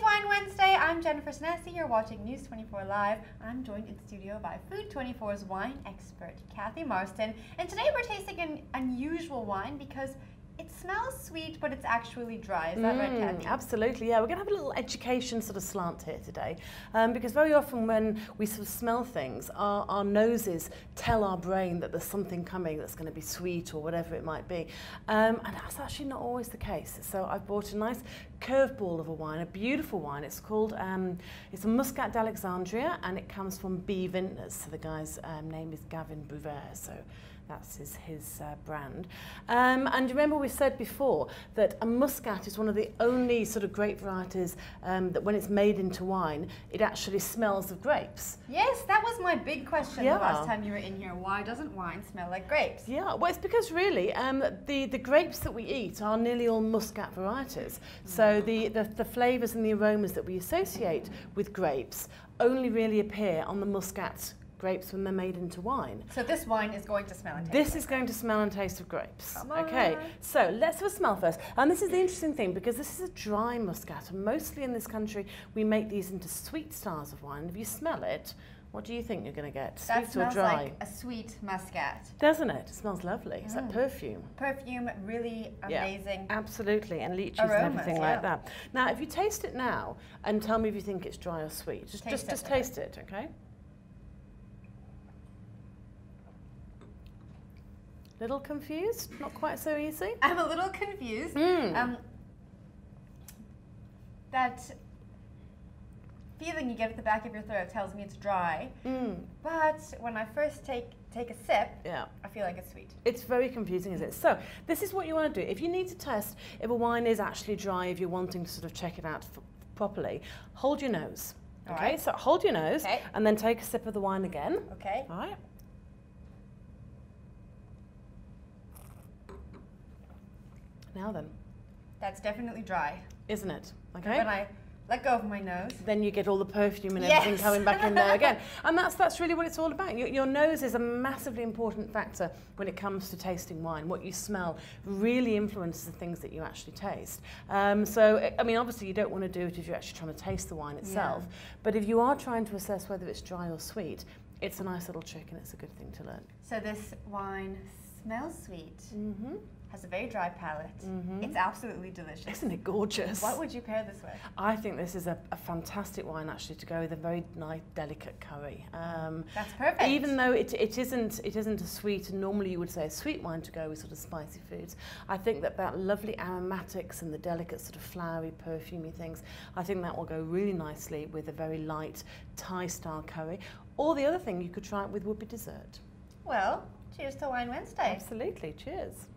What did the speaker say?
It's Wine Wednesday. I'm Jennifer Snessy. You're watching News 24 Live. I'm joined in studio by Food 24's wine expert, Kathy Marston. And today we're tasting an unusual wine because it smells sweet, but it's actually dry. Is that right, Kathy? Absolutely, yeah. We're going to have a little education sort of slant here today because very often when we sort of smell things, our noses tell our brain that there's something coming that's going to be sweet or whatever it might be. And that's actually not always the case. So I've bought a nice curveball of a wine, a beautiful wine. It's called, it's a Muscat d'Alexandria, and it comes from B Vintners. So the guy's name is Gavin Bouvert. So that's his brand. And remember we said before that a Muscat is one of the only sort of grape varieties that when it's made into wine, it actually smells of grapes. Yes, that was my big question the last time you were in here. Why doesn't wine smell like grapes? Yeah, well, it's because really the grapes that we eat are nearly all Muscat varieties. So the flavours and the aromas that we associate with grapes only really appear on the Muscat grapes when they're made into wine. So this wine is going to smell and taste This is going to smell and taste of grapes. Come on. Okay, so let's have a smell first. And this is the interesting thing because this is a dry Muscat, and mostly in this country we make these into sweet styles of wine. If you smell it, what do you think you're going to get? That Sweet smells or dry? like a sweet Muscat. Doesn't it? It smells lovely. It's like perfume. Perfume, really amazing. Yeah, absolutely, and lychees aromas, and everything like that. Now, if you taste it now and tell me if you think it's dry or sweet, just taste it, okay? Little confused? Not quite so easy? I'm a little confused. That feeling you get at the back of your throat tells me it's dry. But when I first take a sip, I feel like it's sweet. It's very confusing, isn't it? So this is what you want to do. If you need to test if a wine is actually dry, if you're wanting to sort of check it out properly, hold your nose. Okay, so hold your nose and then take a sip of the wine again. Okay. All right. Now then. That's definitely dry. Isn't it? Okay. When I let go of my nose, then you get all the perfume and everything coming back in there again. And that's really what it's all about. Your nose is a massively important factor when it comes to tasting wine. What you smell really influences the things that you actually taste. So, I mean, obviously you don't want to do it if you're actually trying to taste the wine itself. But if you are trying to assess whether it's dry or sweet, it's a nice little trick and it's a good thing to learn. So this wine smells sweet. Has a very dry palate. It's absolutely delicious. Isn't it gorgeous? What would you pair this with? I think this is a fantastic wine actually to go with a very nice, delicate curry. That's perfect. Even though it isn't a sweet, and normally you would say a sweet wine to go with sort of spicy foods, I think that lovely aromatics and the delicate sort of flowery, perfumey things, I think that will go really nicely with a very light Thai-style curry. Or the other thing you could try it with would be dessert. Well, cheers to Wine Wednesday. Absolutely, cheers.